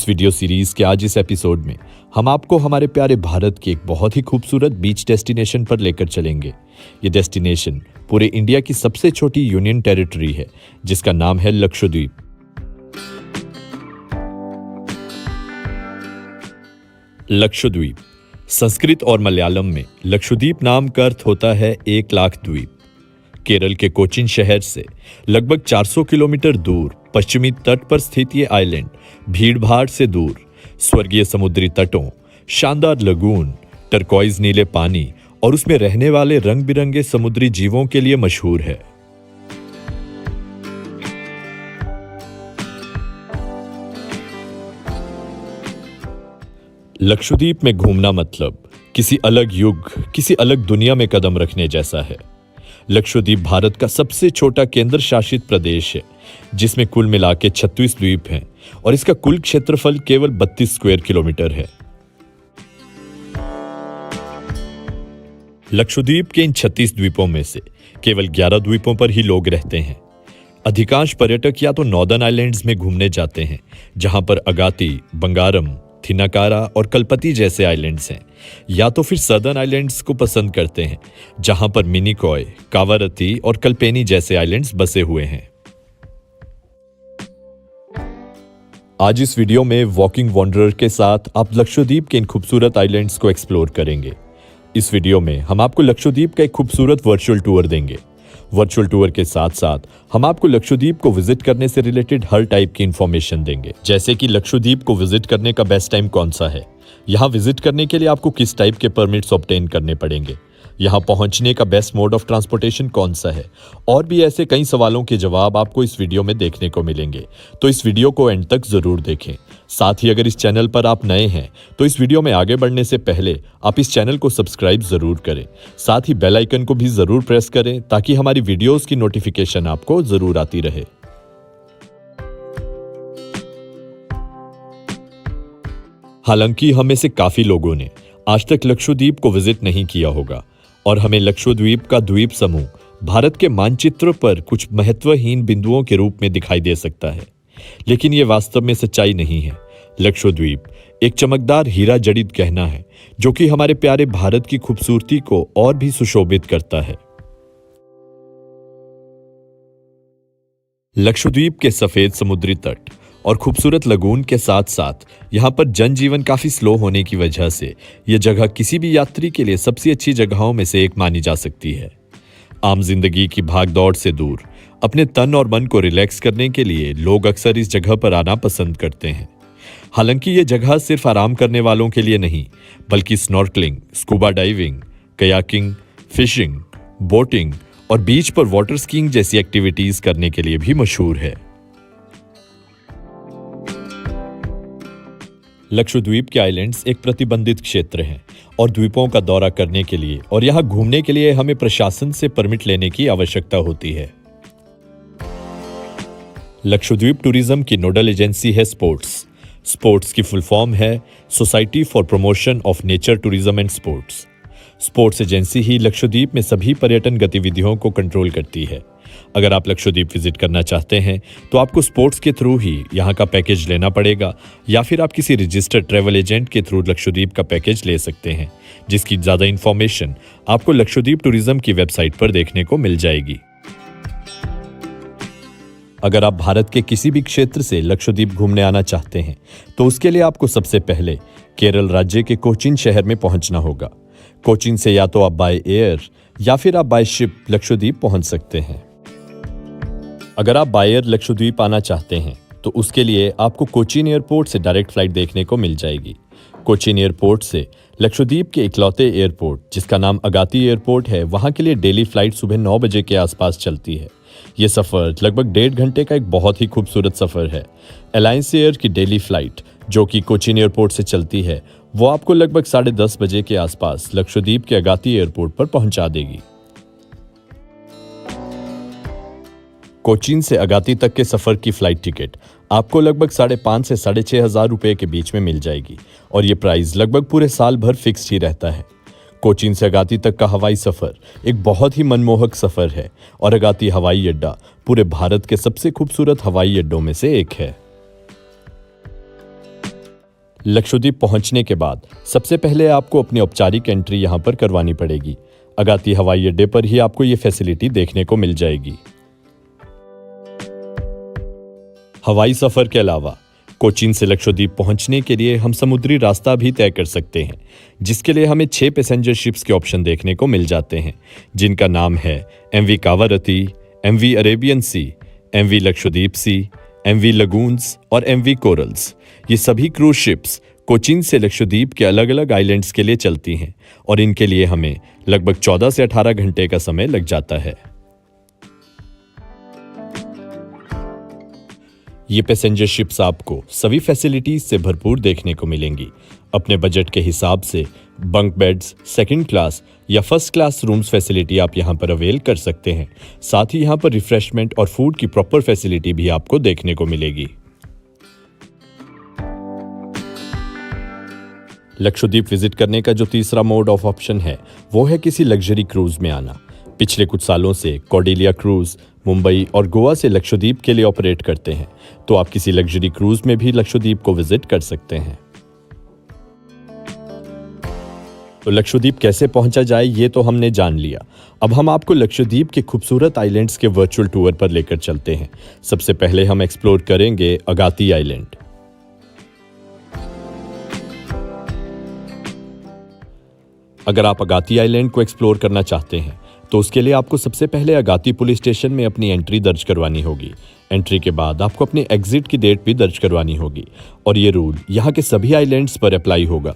इस video series के आज इस एपिसोड में हम आपको हमारे प्यारे भारत के एक बहुत ही खूबसूरत बीच डेस्टिनेशन पर लेकर चलेंगे। ये डेस्टिनेशन पूरे इंडिया की सबसे छोटी यूनियन टेरिटरी है जिसका नाम है लक्षद्वीप। लक्षद्वीप संस्कृत और मलयालम में लक्षद्वीप नाम का अर्थ होता है 1,00,000 द्वीप। केरल के कोचीन शहर से लगभग 400 किलोमीटर दूर पश्चिमी तट पर स्थित ये आइलैंड भीड़-भाड़ से दूर स्वर्गीय समुद्री तटों, शानदार लगून, टर्कोइज नीले पानी और उसमें रहने वाले रंग-बिरंगे समुद्री जीवों के लिए मशहूर है। लक्षद्वीप में घूमना मतलब किसी अलग युग, किसी अलग दुनिया में कदम रखने जैसा है। लक्षद्वीप भारत का सबसे छोटा केंद्र शासित प्रदेश है जिसमें कुल मिलाकर 36 द्वीप हैं और इसका कुल क्षेत्रफल केवल 32 स्क्वायर किलोमीटर है। लक्षद्वीप के इन 36 द्वीपों में से केवल 11 द्वीपों पर ही लोग रहते हैं। अधिकांश पर्यटक या तो नॉर्दर्न आइलैंड्स में घूमने जाते हैं जहां पर अगाती, बंगारम, थिनाकारा और कलपति जैसे आइलैंड्स हैं, या तो फिर सदर्न आइलैंड्स को पसंद करते हैं जहां पर मिनिकॉय, कावारती और कल्पेनी जैसे आइलैंड्स बसे हुए हैं। आज इस वीडियो में वॉकिंग वॉन्डरर के साथ आप लक्षद्वीप के इन खूबसूरत आइलैंड्स को एक्सप्लोर करेंगे। इस वीडियो में हम आपको लक्षद्वीप का एक खूबसूरत वर्चुअल टूर देंगे। वर्चुअल टूर के साथ साथ हम आपको लक्षद्वीप को विजिट करने से रिलेटेड हर टाइप की इंफॉर्मेशन देंगे, जैसे कि लक्षद्वीप को विजिट करने का बेस्ट टाइम कौन सा है, यहाँ विजिट करने के लिए आपको किस टाइप के परमिट्स ऑब्टेन करने पड़ेंगे, यहाँ पहुंचने का बेस्ट मोड ऑफ ट्रांसपोर्टेशन कौन सा है, और भी ऐसे कई सवालों के जवाब आपको इस वीडियो में देखने को मिलेंगे। तो इस वीडियो को एंड तक जरूर देखें। साथ ही अगर इस चैनल पर आप नए हैं तो इस वीडियो में आगे बढ़ने से पहले आप इस चैनल को सब्सक्राइब जरूर करें। साथ ही बेल आइकन को भी जरूर प्रेस करें ताकि हमारी वीडियोस की नोटिफिकेशन आपको जरूर आती रहे। हालांकि हम में से काफी लोगों ने आज तक लक्षद्वीप को विजिट नहीं किया होगा और हमें लक्षद्वीप का द्वीप समूह भारत के मानचित्र पर कुछ महत्वहीन बिंदुओं के रूप में दिखाई दे सकता है, लेकिन यह वास्तव में सच्चाई नहीं है। लक्षद्वीप एक चमकदार हीरा जड़ित गहना है जो कि हमारे प्यारे भारत की खूबसूरती को और भी सुशोभित करता है। लक्षद्वीप के सफेद समुद्री तट और खूबसूरत लगून के साथ साथ यहाँ पर जनजीवन काफी स्लो होने की वजह से यह जगह किसी भी यात्री के लिए सबसे अच्छी जगहों में से एक मानी जा सकती है। आम जिंदगी की भागदौड़ से दूर अपने तन और मन को रिलैक्स करने के लिए लोग अक्सर इस जगह पर आना पसंद करते हैं। हालांकि ये जगह सिर्फ आराम करने वालों के लिए नहीं, बल्कि snorkelling, scuba diving, kayaking, fishing, boating और बीच पर वाटर स्कीइंग जैसी एक्टिविटीज करने के लिए भी मशहूर है। लक्षद्वीप के आइलैंड्स एक प्रतिबंधित क्षेत्र हैं और द्वीपों का दौरा करने के लिए और यहाँ घूमने के लिए हमें प्रशासन से परमिट लेने की आवश्यकता होती है। लक्षद्वीप टूरिज्म की नोडल एजेंसी है स्पोर्ट्स की फुल फॉर्म है society for promotion of nature tourism and sports agency ही लक्षद्वीप में सभी पर्यटन गतिविधियों को कंट्रोल करती है। अगर आप लक्षद्वीप विजिट करना चाहते हैं तो आपको स्पोर्ट्स के थ्रू ही यहाँ का पैकेज लेना पड़ेगा, या फिर आप किसी रजिस्टर्ड ट्रैवल एजेंट के थ्रू लक्षद्वीप का पैकेज ले सकते हैं, जिसकी ज्यादा इंफॉर्मेशन आपको लक्षद्वीप टूरिज्म की वेबसाइट पर देखने को मिल जाएगी। अगर आप भारत के किसी भी क्षेत्र से लक्षद्वीप घूमने आना चाहते हैं तो उसके लिए आपको सबसे पहले केरल राज्य के कोचीन शहर में पहुंचना होगा। कोचीन से या तो आप बाय एयर या फिर आप बाय शिप लक्षद्वीप पहुंच सकते हैं। अगर आप बाय एयर लक्षद्वीप आना चाहते हैं तो उसके लिए आपको कोचीन एयरपोर्ट से डायरेक्ट फ्लाइट देखने को मिल जाएगी। कोचीन एयरपोर्ट से लक्षद्वीप के इकलौते एयरपोर्ट जिसका नाम अगाती एयरपोर्ट है, वहां के लिए डेली फ्लाइट सुबह 9 बजे के आसपास चलती है। यह सफर लगभग 1.5 घंटे का एक बहुत ही खूबसूरत सफर है। अलायंस एयर की डेली फ्लाइट जो कि कोचीन एयरपोर्ट से चलती है वो आपको लगभग 10:30 बजे के आसपास लक्षद्वीप के अगाती एयरपोर्ट पर पहुंचा देगी। कोचीन से अगाती तक के सफर की फ्लाइट टिकट आपको लगभग 5,500 से 6,500 रुपए के बीच में मिल जाएगी और ये प्राइस लगभग पूरे साल भर फिक्स ही रहता है। कोचीन से अगाती तक का हवाई सफर एक बहुत ही मनमोहक सफर है और अगाती हवाई अड्डा पूरे भारत के सबसे खूबसूरत हवाई अड्डों में से एक है। लक्षद्वीप पहुंचने के बाद सबसे पहले आपको अपनी औपचारिक एंट्री यहां पर करवानी पड़ेगी। अगाती हवाई अड्डे पर ही आपको ये फैसिलिटी देखने को मिल जाएगी। हवाई सफर के अलावा कोचीन से लक्षद्वीप पहुंचने के लिए हम समुद्री रास्ता भी तय कर सकते हैं, जिसके लिए हमें 6 पैसेंजर शिप्स के ऑप्शन देखने को मिल जाते हैं, जिनका नाम है MV कावारती, MV अरेबियन सी, MV लक्षद्वीप सी, MV लगून्स और MV कोरल्स। ये सभी क्रूज शिप्स कोचीन से लक्षद्वीप के अलग अलग आइलैंड्स के लिए चलती हैं और इनके लिए हमें लगभग 14 से 18 घंटे का समय लग जाता है। ये पैसेंजर शिप्स आपको सभी फैसिलिटीज से भरपूर देखने को मिलेंगी। अपने बजट के हिसाब से बंक बेड्स, सेकंड क्लास या फर्स्ट क्लास रूम्स फैसिलिटी आप यहाँ पर अवेल कर सकते हैं। साथ ही यहाँ पर रिफ्रेशमेंट और फूड की प्रॉपर फैसिलिटी भी आपको देखने को मिलेगी। लक्षद्वीप विजिट करने का जो तीसरा मोड ऑफ ऑप्शन है वो है किसी लग्जरी क्रूज में आना। पिछले कुछ सालों से कॉर्डेलिया क्रूज मुंबई और गोवा से लक्षद्वीप के लिए ऑपरेट करते हैं, तो आप किसी लग्जरी क्रूज में भी लक्षद्वीप को विजिट कर सकते हैं। तो लक्षद्वीप कैसे पहुंचा जाए ये तो हमने जान लिया। अब हम आपको लक्षद्वीप के खूबसूरत आइलैंड्स के वर्चुअल टूर पर लेकर चलते हैं। सबसे पहले हम एक्सप्लोर करेंगे अगाती आइलैंड। अगर आप अगाती आइलैंड को एक्सप्लोर करना चाहते हैं तो उसके लिए आपको सबसे पहले अगाती पुलिस स्टेशन में अपनी एंट्री दर्ज करवानी होगी। एंट्री के बाद आपको अपने एग्जिट की डेट भी दर्ज करवानी होगी और ये रूल यहाँ के सभी आइलैंड्स पर अप्लाई होगा।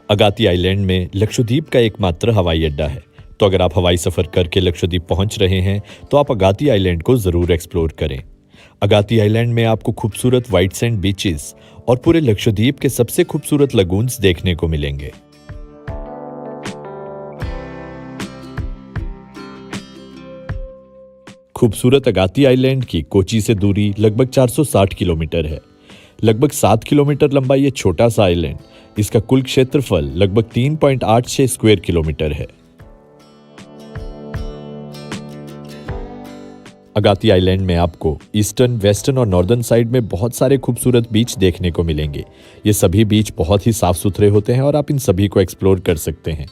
अगाती आइलैंड में लक्षद्वीप का एकमात्र हवाई अड्डा है, तो अगर आप हवाई सफर करके लक्षद्वीप पहुंच रहे हैं तो आप अगाती आइलैंड को जरूर एक्सप्लोर करें। अगाती आइलैंड में आपको खूबसूरत व्हाइट सैंड बीचेस और पूरे लक्षद्वीप के सबसे खूबसूरत लगून्स देखने को मिलेंगे। खूबसूरत अगाती आइलैंड की कोची से दूरी लगभग 460 किलोमीटर है। लगभग 7 किलोमीटर लंबा ये छोटा सा आइलैंड, इसका कुल क्षेत्रफल लगभग 3.86 स्क्वायर किलोमीटर है। अगाती आइलैंड में आपको ईस्टर्न, वेस्टर्न और नॉर्दर्न साइड में बहुत सारे खूबसूरत बीच देखने को मिलेंगे। ये सभी बीच बहुत ही साफ सुथरे होते हैं और आप इन सभी को एक्सप्लोर कर सकते हैं।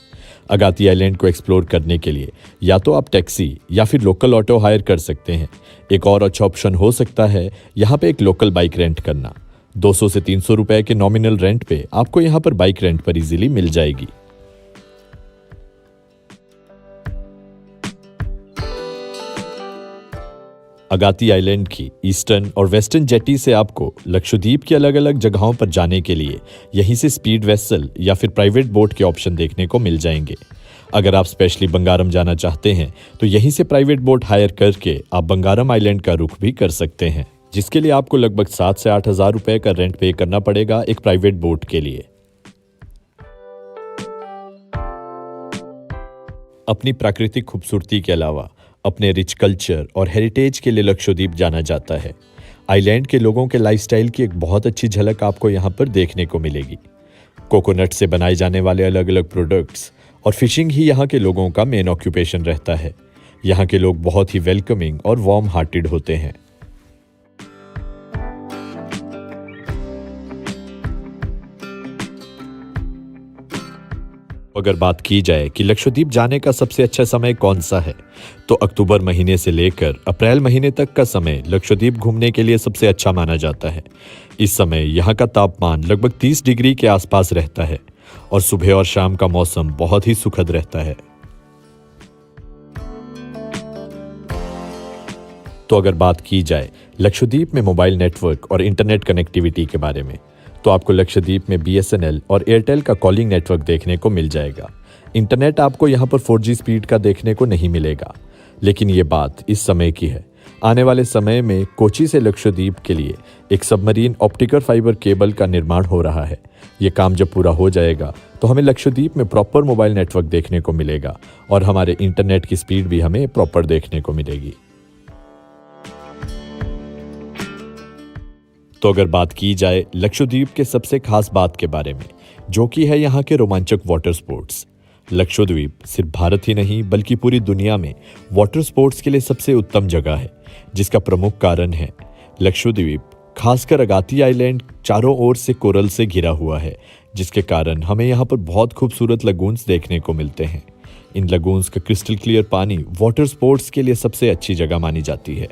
अगाती आइलैंड को एक्सप्लोर करने के लिए या तो आप टैक्सी या फिर लोकल ऑटो हायर कर सकते हैं। एक और अच्छा ऑप्शन हो सकता है यहाँ पे एक लोकल बाइक रेंट करना। 200 से 300 रुपए के नॉमिनल रेंट पे आपको यहाँ पर बाइक रेंट पर इजीली मिल जाएगी। अगाती आइलैंड की ईस्टर्न और वेस्टर्न जेटी से आपको लक्षद्वीप की अलग अलग जगहों पर जाने के लिए यहीं से स्पीड वेसल या फिर प्राइवेट बोट के ऑप्शन देखने को मिल जाएंगे। अगर आप स्पेशली बंगारम जाना चाहते हैं तो यहीं से प्राइवेट बोट हायर करके आप बंगारम आइलैंड का रुख भी कर सकते हैं, जिसके लिए आपको लगभग 7 से 8 हज़ार रुपए का रेंट पे करना पड़ेगा एक प्राइवेट बोट के लिए। अपनी प्राकृतिक खूबसूरती के अलावा अपने रिच कल्चर और हेरिटेज के लिए लक्षद्वीप जाना जाता है। आइलैंड के लोगों के लाइफस्टाइल की एक बहुत अच्छी झलक आपको यहाँ पर देखने को मिलेगी। कोकोनट से बनाए जाने वाले अलग अलग प्रोडक्ट्स और फिशिंग ही यहाँ के लोगों का मेन ऑक्यूपेशन रहता है। यहाँ के लोग बहुत ही वेलकमिंग और वार्म हार्टेड होते हैं। अगर बात की जाए कि लक्षद्वीप जाने का सबसे अच्छा समय कौन सा है, तो अक्टूबर महीने से लेकर अप्रैल महीने तक का समय लक्षद्वीप घूमने के लिए सबसे अच्छा माना जाता है। इस समय यहाँ का तापमान लगभग 30 डिग्री के आसपास रहता है और सुबह और शाम का मौसम बहुत ही सुखद रहता है। तो अगर बात की जाए लक्षद्वीप में मोबाइल नेटवर्क और इंटरनेट कनेक्टिविटी के बारे में, तो आपको लक्षद्वीप में BSNL और एयरटेल का कॉलिंग नेटवर्क देखने को मिल जाएगा। इंटरनेट आपको यहाँ पर 4G स्पीड का देखने को नहीं मिलेगा, लेकिन ये बात इस समय की है। आने वाले समय में कोची से लक्षद्वीप के लिए एक सबमरीन ऑप्टिकल फाइबर केबल का निर्माण हो रहा है। ये काम जब पूरा हो जाएगा तो हमें लक्षद्वीप में प्रॉपर मोबाइल नेटवर्क देखने को मिलेगा और हमारे इंटरनेट की स्पीड भी हमें प्रॉपर देखने को मिलेगी। तो अगर बात की जाए लक्षद्वीप के सबसे खास बात के बारे में, जो कि है यहाँ के रोमांचक वाटर स्पोर्ट्स। लक्षद्वीप सिर्फ भारत ही नहीं बल्कि पूरी दुनिया में वाटर स्पोर्ट्स के लिए सबसे उत्तम जगह है, जिसका प्रमुख कारण है लक्षद्वीप खासकर अगाती आइलैंड चारों ओर से कोरल से घिरा हुआ है, जिसके कारण हमें यहाँ पर बहुत खूबसूरत लगून्स देखने को मिलते हैं। इन लगून्स का क्रिस्टल क्लियर पानी वाटर स्पोर्ट्स के लिए सबसे अच्छी जगह मानी जाती है।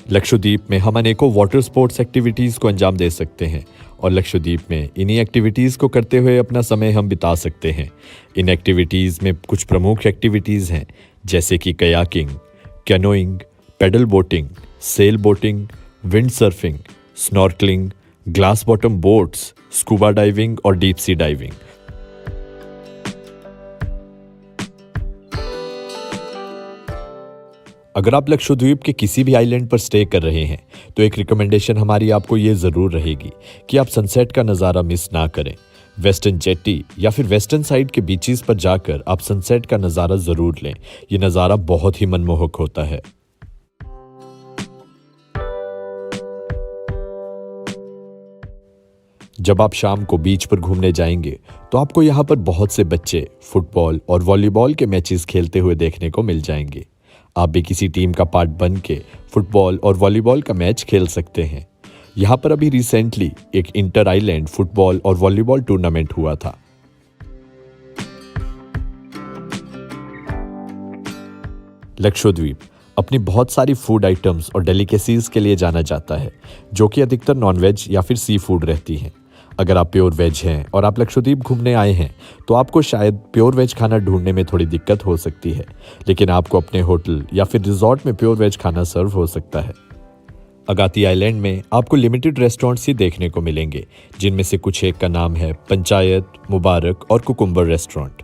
लक्षद्वीप में हम अनेकों वाटर स्पोर्ट्स एक्टिविटीज़ को अंजाम दे सकते हैं और लक्षद्वीप में इन्हीं एक्टिविटीज़ को करते हुए अपना समय हम बिता सकते हैं। इन एक्टिविटीज़ में कुछ प्रमुख एक्टिविटीज़ हैं, जैसे कि kayaking, canoeing, pedal boating, sail boating, windsurfing, snorkelling, glass bottom boats, scuba diving और डीप सी डाइविंग। अगर आप लक्षद्वीप के किसी भी आइलैंड पर स्टे कर रहे हैं तो एक रिकमेंडेशन हमारी आपको ये ज़रूर रहेगी कि आप सनसेट का नज़ारा मिस ना करें। वेस्टर्न जेटी या फिर वेस्टर्न साइड के बीचेस पर जाकर आप सनसेट का नज़ारा ज़रूर लें। ये नज़ारा बहुत ही मनमोहक होता है। जब आप शाम को बीच पर घूमने जाएंगे तो आपको यहाँ पर बहुत से बच्चे फुटबॉल और वॉलीबॉल के मैचेस खेलते हुए देखने को मिल जाएंगे। आप भी किसी टीम का पार्ट बन के फुटबॉल और वॉलीबॉल का मैच खेल सकते हैं। यहाँ पर अभी रिसेंटली एक इंटर आइलैंड फुटबॉल और वॉलीबॉल टूर्नामेंट हुआ था। लक्षद्वीप अपनी बहुत सारी फूड आइटम्स और डेलिकेसीज के लिए जाना जाता है, जो कि अधिकतर नॉनवेज या फिर सी फूड रहती हैं। अगर आप प्योर वेज हैं और आप लक्षद्वीप घूमने आए हैं तो आपको शायद प्योर वेज खाना ढूंढने में थोड़ी दिक्कत हो सकती है, लेकिन आपको अपने होटल या फिर रिजॉर्ट में प्योर वेज खाना सर्व हो सकता है। अगाती आइलैंड में आपको लिमिटेड रेस्टोरेंट्स ही देखने को मिलेंगे, जिनमें से कुछ एक का नाम है पंचायत, मुबारक और कुकुम्बर रेस्टोरेंट।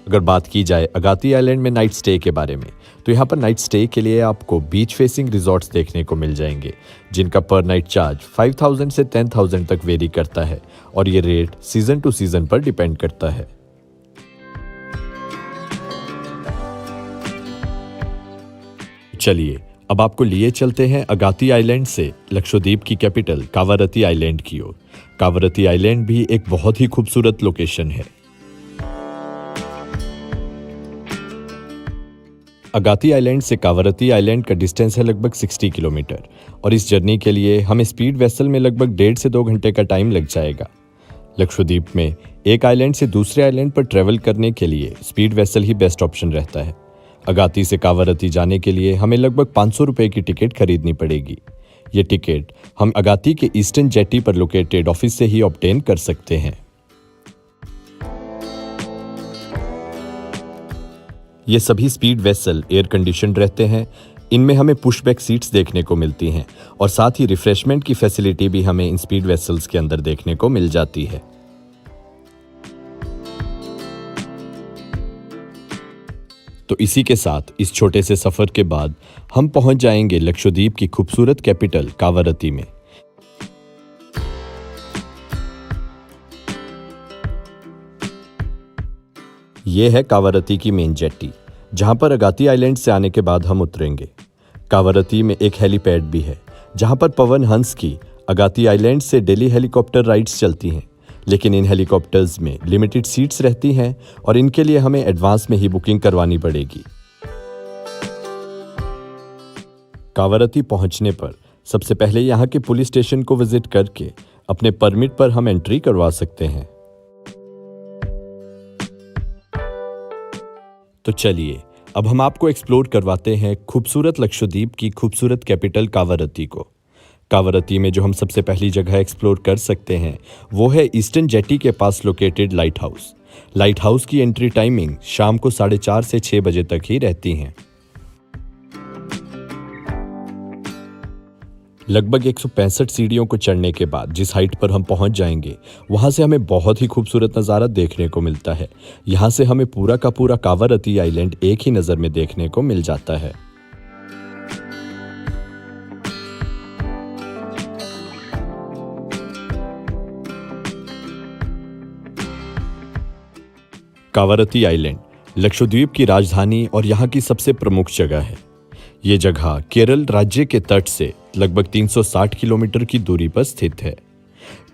अगर बात की जाए अगाती आइलैंड में नाइट स्टे के बारे में, तो यहाँ पर नाइट स्टे के लिए आपको बीच फेसिंग रिजॉर्ट्स देखने को मिल जाएंगे, जिनका पर नाइट चार्ज 5,000 से 10,000 तक वेरी करता है और ये रेट सीजन टू सीजन पर डिपेंड करता है। चलिए अब आपको लिए चलते हैं अगाती आइलैंड से लक्षद्वीप की कैपिटल कावारत्ती आइलैंड की ओर। कावारत्ती आइलैंड भी एक बहुत ही खूबसूरत लोकेशन है। अगाती आइलैंड से कावारत्ती आइलैंड का डिस्टेंस है लगभग 60 किलोमीटर और इस जर्नी के लिए हमें स्पीड वेसल में लगभग 1.5 से 2 घंटे का टाइम लग जाएगा। लक्षद्वीप में एक आइलैंड से दूसरे आइलैंड पर ट्रेवल करने के लिए स्पीड वेसल ही बेस्ट ऑप्शन रहता है। अगाती से कावारत्ती जाने के लिए हमें लगभग 500 रुपये की टिकट खरीदनी पड़ेगी। ये टिकट हम अगाती के ईस्टर्न जेटी पर लोकेटेड ऑफिस से ही ऑब्टेन कर सकते हैं। ये सभी स्पीड वेसल एयर कंडीशन रहते हैं। इनमें हमें पुशबैक सीट्स देखने को मिलती हैं और साथ ही रिफ्रेशमेंट की फैसिलिटी भी हमें इन स्पीड वेसल्स के अंदर देखने को मिल जाती है। तो इसी के साथ इस छोटे से सफर के बाद हम पहुंच जाएंगे लक्षद्वीप की खूबसूरत कैपिटल कावारत्ती में। ये है कावारत्ती की मेन जेटी, जहां पर अगाती आइलैंड से आने के बाद हम उतरेंगे। कावारत्ती में एक हेलीपैड भी है, जहां पर पवन हंस की अगाती आइलैंड से डेली हेलीकॉप्टर राइड्स चलती हैं, लेकिन इन हेलीकॉप्टर्स में लिमिटेड सीट्स रहती हैं और इनके लिए हमें एडवांस में ही बुकिंग करवानी पड़ेगी। कावारत्ती पहुंचने पर सबसे पहले यहाँ के पुलिस स्टेशन को विजिट करके अपने परमिट पर हम एंट्री करवा सकते हैं। तो चलिए अब हम आपको एक्सप्लोर करवाते हैं खूबसूरत लक्षद्वीप की खूबसूरत कैपिटल कावारत्ती को। कावारत्ती में जो हम सबसे पहली जगह एक्सप्लोर कर सकते हैं वो है ईस्टर्न जेटी के पास located light house. Light house की एंट्री टाइमिंग शाम को 4:30 से 6 बजे तक ही रहती हैं। लगभग 165 सीढ़ियों को चढ़ने के बाद जिस हाइट पर हम पहुंच जाएंगे, वहां से हमें बहुत ही खूबसूरत नज़ारा देखने को मिलता है। यहां से हमें पूरा का पूरा कावारत्ती आइलैंड एक ही नज़र में देखने को मिल जाता है। कावारत्ती आइलैंड लक्षद्वीप की राजधानी और यहाँ की सबसे प्रमुख जगह है। ये जगह केरल राज्य के तट से लगभग 360 किलोमीटर की दूरी पर स्थित है।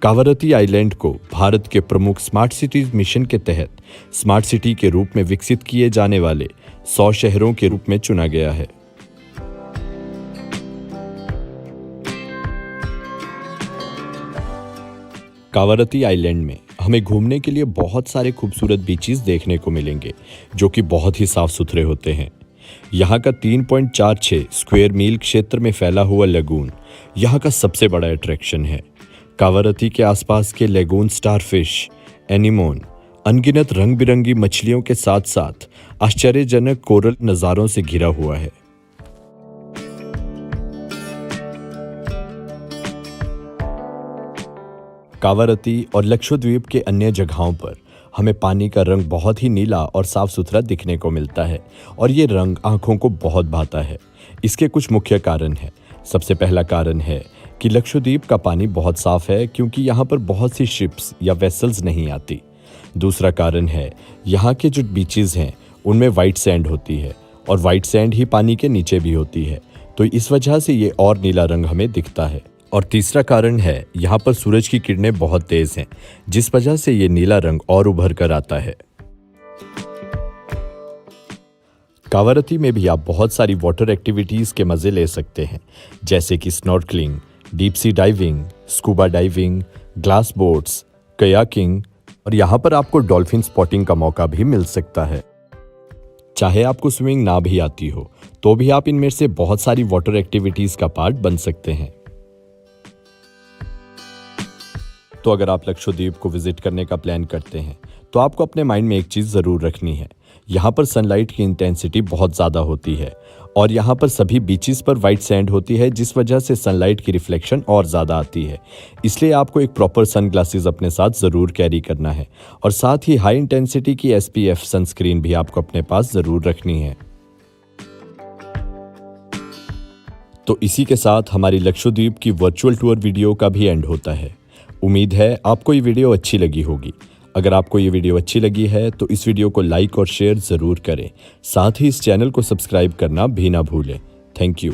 कावारती आइलैंड को भारत के प्रमुख स्मार्ट सिटीज मिशन के तहत स्मार्ट सिटी के रूप में विकसित किए जाने वाले 100 शहरों के रूप में चुना गया है। कावारती आइलैंड में हमें घूमने के लिए बहुत सारे खूबसूरत बीचेस देखने को मिलेंगे जो कि बहुत ही साफ सुथरे होते हैं। यहाँ का 3.46 स्क्वायर मील क्षेत्र में फैला हुआ लगून यहाँ का सबसे बड़ा अट्रैक्शन है। कावारती के आसपास के लगून स्टारफिश, एनीमोन, अनगिनत रंग बिरंगी मछलियों के साथ साथ आश्चर्यजनक कोरल नज़ारों से घिरा हुआ है। कावारती और लक्षद्वीप के अन्य जगहों पर हमें पानी का रंग बहुत ही नीला और साफ सुथरा दिखने को मिलता है और ये रंग आंखों को बहुत भाता है। इसके कुछ मुख्य कारण हैं। सबसे पहला कारण है कि लक्षद्वीप का पानी बहुत साफ है क्योंकि यहाँ पर बहुत सी शिप्स या वेसल्स नहीं आती। दूसरा कारण है यहाँ के जो बीचेस हैं उनमें वाइट सैंड होती है और वाइट सैंड ही पानी के नीचे भी होती है, तो इस वजह से ये और नीला रंग हमें दिखता है। और तीसरा कारण है यहाँ पर सूरज की किरणें बहुत तेज हैं जिस वजह से ये नीला रंग और उभर कर आता है। कावारती में भी आप बहुत सारी वाटर एक्टिविटीज के मजे ले सकते हैं जैसे कि snorkelling, deep sea diving, scuba diving, glass boats, kayaking और यहाँ पर आपको डॉल्फिन स्पॉटिंग का मौका भी मिल सकता है। चाहे आपको स्विमिंग ना भी आती हो तो भी आप इनमें से बहुत सारी वाटर एक्टिविटीज का पार्ट बन सकते हैं। तो अगर आप लक्षद्वीप को विजिट करने का प्लान करते हैं तो आपको अपने माइंड में एक चीज़ ज़रूर रखनी है, यहाँ पर सनलाइट की इंटेंसिटी बहुत ज़्यादा होती है और यहाँ पर सभी बीचेस पर वाइट सैंड होती है जिस वजह से सनलाइट की रिफ्लेक्शन और ज़्यादा आती है। इसलिए आपको एक प्रॉपर सन ग्लासेस अपने साथ ज़रूर कैरी करना है और साथ ही हाई इंटेंसिटी की SPF सनस्क्रीन भी आपको अपने पास ज़रूर रखनी है। तो इसी के साथ हमारी लक्षद्वीप की वर्चुअल टूर वीडियो का भी एंड होता है। उम्मीद है आपको ये वीडियो अच्छी लगी होगी। अगर आपको ये वीडियो अच्छी लगी है तो इस वीडियो को लाइक और शेयर ज़रूर करें। साथ ही इस चैनल को सब्सक्राइब करना भी ना भूलें। Thank you.